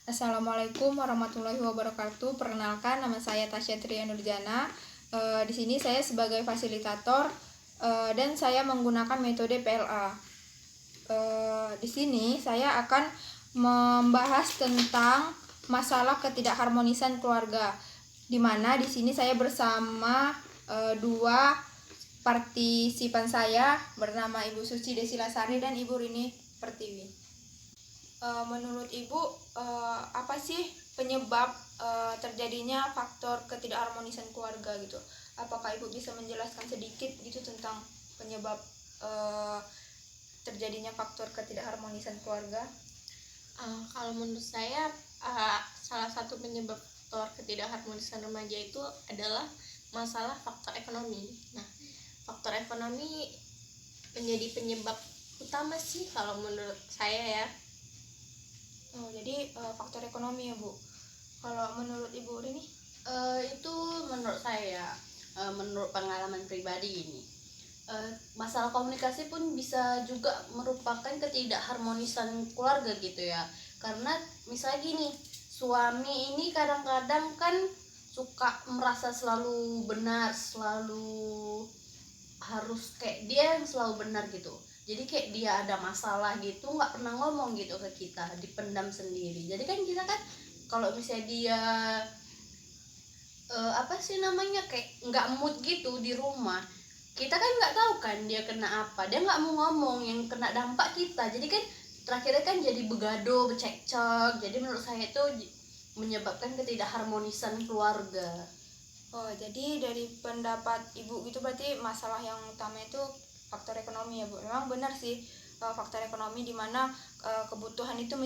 Assalamualaikum warahmatullahi wabarakatuh. Perkenalkan, nama saya Tasya Tria Nurjana. Di sini saya sebagai fasilitator dan saya menggunakan metode PLA. Di sini saya akan membahas tentang masalah ketidakharmonisan keluarga. Di mana di sini saya bersama dua partisipan saya bernama Ibu Suci Desilasari dan Ibu Rini Pertiwi. Menurut Ibu, apa sih penyebab terjadinya faktor ketidakharmonisan keluarga gitu? Apakah Ibu bisa menjelaskan sedikit gitu tentang penyebab terjadinya faktor ketidakharmonisan keluarga? Kalau menurut saya, salah satu penyebab faktor ketidakharmonisan remaja itu adalah masalah faktor ekonomi. Nah, faktor ekonomi menjadi penyebab utama sih kalau menurut saya ya. Jadi faktor ekonomi ya Bu. Kalau menurut Ibu Rini? Itu menurut saya, menurut pengalaman pribadi ini, masalah komunikasi pun bisa juga merupakan ketidakharmonisan keluarga gitu ya. Karena misalnya gini, suami ini kadang-kadang kan suka merasa selalu benar, selalu harus kayak dia yang selalu benar gitu. Jadi kayak dia ada masalah gitu nggak pernah ngomong gitu ke kita, dipendam sendiri. Jadi kan kita kan kalau misalnya dia apa sih namanya, kayak nggak mood gitu di rumah, kita kan nggak tahu kan dia kena apa, dia nggak mau ngomong, yang kena dampak kita. Jadi kan terakhirnya kan jadi begado, becekcok. Jadi menurut saya itu menyebabkan ketidakharmonisan keluarga. Jadi dari pendapat Ibu gitu berarti masalah yang utama itu faktor ekonomi ya Bu. Memang benar sih, faktor ekonomi di mana kebutuhan itu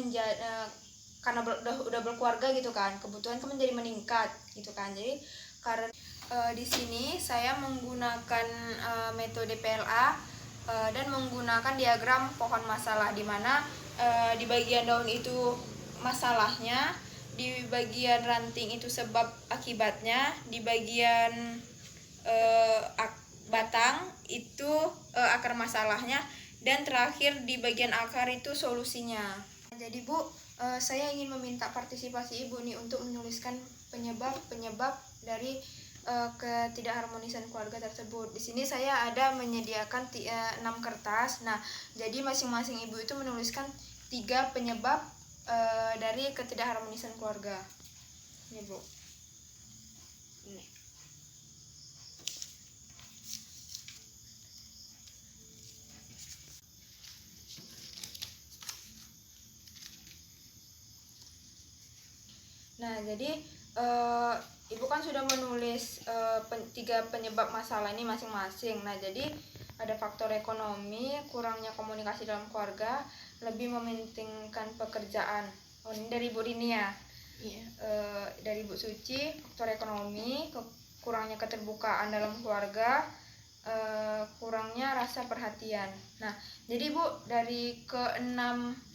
karena udah berkeluarga gitu kan, kebutuhan itu menjadi meningkat gitu kan. Jadi karena di sini saya menggunakan metode PLA dan menggunakan diagram pohon masalah, di mana di bagian daun itu masalahnya, di bagian ranting itu sebab akibatnya, di bagian batang itu akar masalahnya, dan terakhir di bagian akar itu solusinya. Jadi Bu, saya ingin meminta partisipasi Ibu nih untuk menuliskan penyebab dari ketidakharmonisan keluarga tersebut. Di sini saya ada menyediakan 6 kertas. Nah, jadi masing-masing Ibu itu menuliskan 3 penyebab dari ketidakharmonisan keluarga. Ini Bu. Ini. Nah, jadi Ibu kan sudah menulis 3 penyebab masalah ini masing-masing. Nah, jadi ada faktor ekonomi, kurangnya komunikasi dalam keluarga, lebih mementingkan pekerjaan. Oh, ini dari Ibu Rini ya. Iya. Dari Ibu Suci, faktor ekonomi, kurangnya keterbukaan dalam keluarga, kurangnya rasa perhatian. Nah, jadi Bu, dari ke-6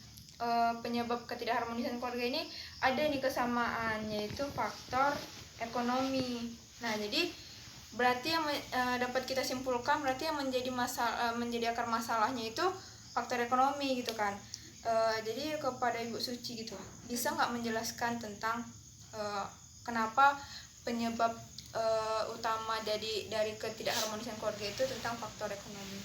penyebab ketidakharmonisan keluarga ini ada nih kesamaan, yaitu faktor ekonomi. Nah, jadi berarti yang dapat kita simpulkan, berarti yang menjadi akar masalahnya itu faktor ekonomi gitu kan. Jadi kepada Ibu Suci gitu, bisa nggak menjelaskan tentang kenapa penyebab utama dari ketidakharmonisan keluarga itu tentang faktor ekonomi?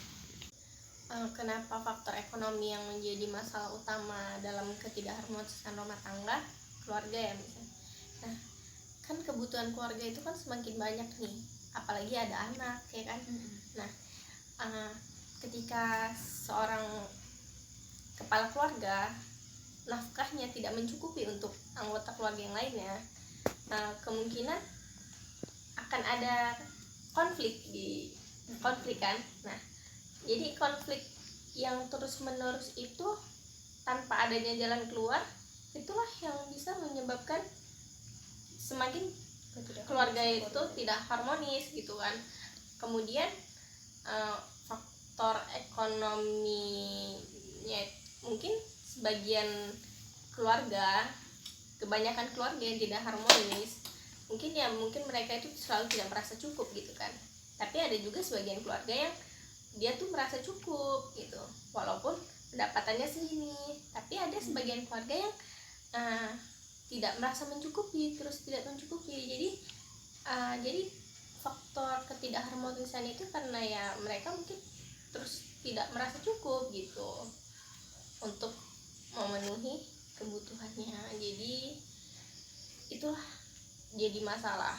Kenapa faktor ekonomi yang menjadi masalah utama dalam ketidakharmonisan rumah tangga keluarga ya misalnya. Nah, kan kebutuhan keluarga itu kan semakin banyak nih, apalagi ada anak ya kan. Nah, ketika seorang kepala keluarga nafkahnya tidak mencukupi untuk anggota keluarga yang lainnya, kemungkinan akan ada konflik kan. Nah, jadi konflik yang terus-menerus itu tanpa adanya jalan keluar, itulah yang bisa menyebabkan semakin keluarga itu tidak harmonis gitu kan. Kemudian faktor ekonominya mungkin sebagian keluarga, kebanyakan keluarga yang tidak harmonis, mungkin mereka itu selalu tidak merasa cukup gitu kan. Tapi ada juga sebagian keluarga yang dia tuh merasa cukup gitu, walaupun pendapatannya segini. Tapi ada sebagian keluarga yang tidak merasa mencukupi, terus tidak mencukupi. Jadi faktor ketidakharmonisan itu karena ya mereka mungkin terus tidak merasa cukup gitu untuk memenuhi kebutuhannya. Jadi itulah jadi masalah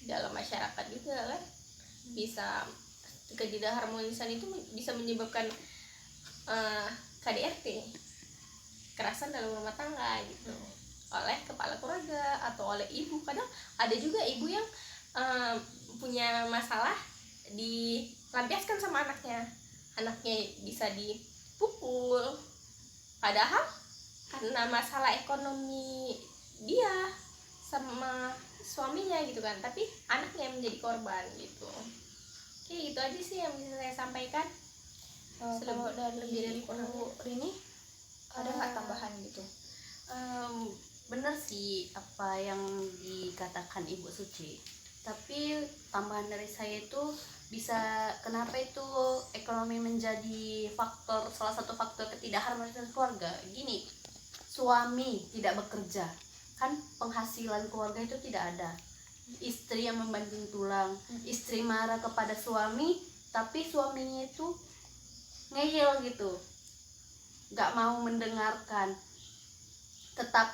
dalam masyarakat juga kan. Bisa ketidakharmonisan itu bisa menyebabkan KDRT, kekerasan dalam rumah tangga gitu, oleh kepala keluarga atau oleh ibu. Kadang ada juga ibu yang punya masalah dilampiaskan sama anaknya bisa dipukul, padahal karena masalah ekonomi dia sama suaminya gitu kan, tapi anaknya yang menjadi korban gitu. Oke, itu aja sih yang bisa saya sampaikan. Kalau dari lebih dari kurang. Ibu Rini ada nggak tambahan gitu? Bener sih apa yang dikatakan Ibu Suci, tapi tambahan dari saya itu bisa kenapa itu ekonomi menjadi salah satu faktor ketidakharmonisan keluarga. Gini, suami tidak bekerja kan, penghasilan keluarga itu tidak ada, istri yang membanting tulang, istri marah kepada suami tapi suaminya itu ngeyel gitu, nggak mau mendengarkan, tetap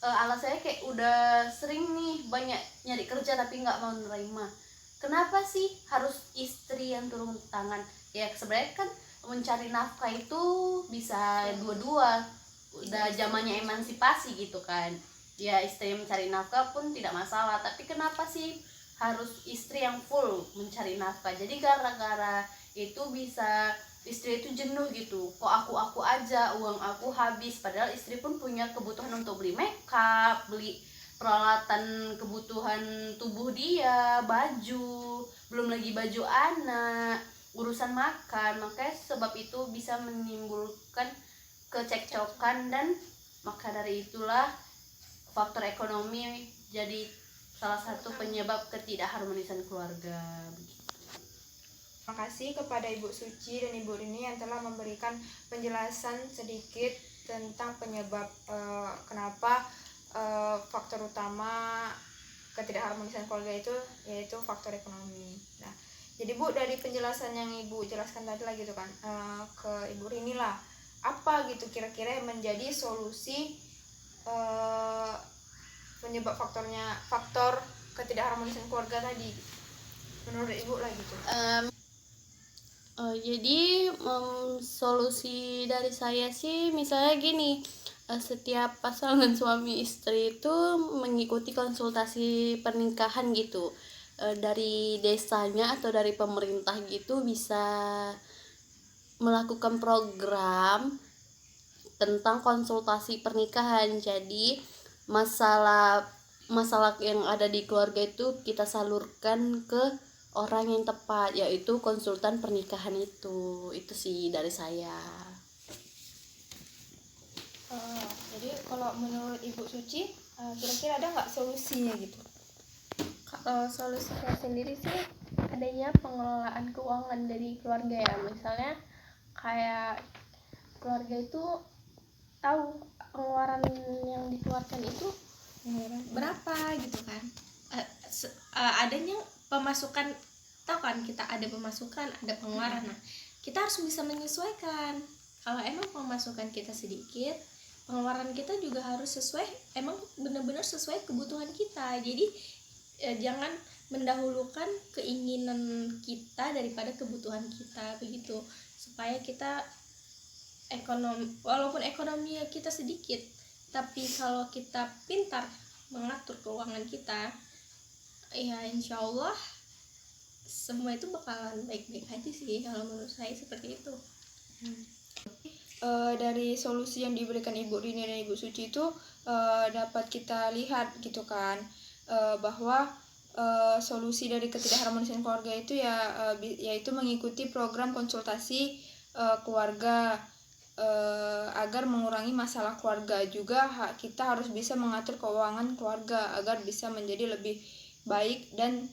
alasannya kayak udah sering nih banyak nyari kerja tapi nggak mau menerima. Kenapa sih harus istri yang turun tangan? Ya sebenarnya kan mencari nafkah itu bisa dua-dua, udah zamannya emansipasi gitu kan. Ya istri yang mencari nafkah pun tidak masalah, tapi kenapa sih harus istri yang full mencari nafkah? Jadi gara-gara itu bisa istri itu jenuh gitu, kok aku aja uang aku habis, padahal istri pun punya kebutuhan untuk beli makeup, beli peralatan kebutuhan tubuh dia, baju, belum lagi baju anak, urusan makan. Makanya sebab itu bisa menimbulkan kecekcokan, dan maka dari itulah faktor ekonomi jadi salah satu penyebab ketidakharmonisan keluarga. Terima kasih kepada Ibu Suci dan Ibu Rini yang telah memberikan penjelasan sedikit tentang penyebab kenapa faktor utama ketidakharmonisan keluarga itu yaitu faktor ekonomi. Nah, jadi Bu, dari penjelasan yang Ibu jelaskan tadi lah gitu kan, ke Ibu Rini lah, apa gitu kira-kira yang menjadi solusi penyebab faktor ketidakharmonisan keluarga tadi menurut Ibu lah gitu. Jadi solusi dari saya sih misalnya gini, setiap pasangan suami istri itu mengikuti konsultasi pernikahan gitu, dari desanya atau dari pemerintah gitu, bisa melakukan program tentang konsultasi pernikahan. Jadi masalah yang ada di keluarga itu kita salurkan ke orang yang tepat, yaitu konsultan pernikahan itu sih dari saya. Jadi kalau menurut Ibu Suci, kira-kira ada nggak solusinya gitu? Kalau solusi saya sendiri sih adanya pengelolaan keuangan dari keluarga ya. Misalnya kayak keluarga itu tahu pengeluaran yang dikeluarkan itu berapa gitu kan. Adanya pemasukan, tahu kan kita ada pemasukan, ada pengeluaran. Nah, kita harus bisa menyesuaikan. Kalau emang pemasukan kita sedikit, pengeluaran kita juga harus sesuai, emang benar-benar sesuai kebutuhan kita. Jadi jangan mendahulukan keinginan kita daripada kebutuhan kita, begitu, supaya kita walaupun ekonomi kita sedikit, tapi kalau kita pintar mengatur keuangan kita, ya insya Allah semua itu bakalan baik-baik aja sih. Kalau menurut saya seperti itu. Dari solusi yang diberikan Ibu Rini dan Ibu Suci itu dapat kita lihat gitu kan, bahwa solusi dari ketidakharmonisan keluarga itu yaitu mengikuti program konsultasi keluarga, agar mengurangi masalah keluarga. Juga kita harus bisa mengatur keuangan keluarga agar bisa menjadi lebih baik dan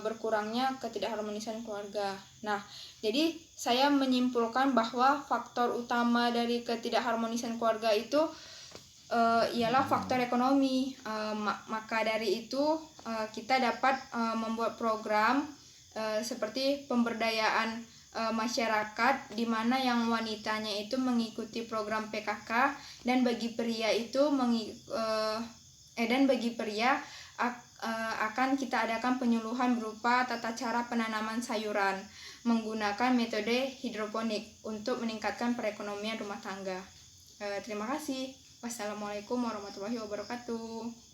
berkurangnya ketidakharmonisan keluarga. Nah, jadi saya menyimpulkan bahwa faktor utama dari ketidakharmonisan keluarga itu ialah faktor ekonomi. Maka dari itu kita dapat membuat program seperti pemberdayaan masyarakat, di mana yang wanitanya itu mengikuti program PKK, dan bagi pria itu akan kita adakan penyuluhan berupa tata cara penanaman sayuran menggunakan metode hidroponik untuk meningkatkan perekonomian rumah tangga. Terima kasih. Wassalamualaikum warahmatullahi wabarakatuh.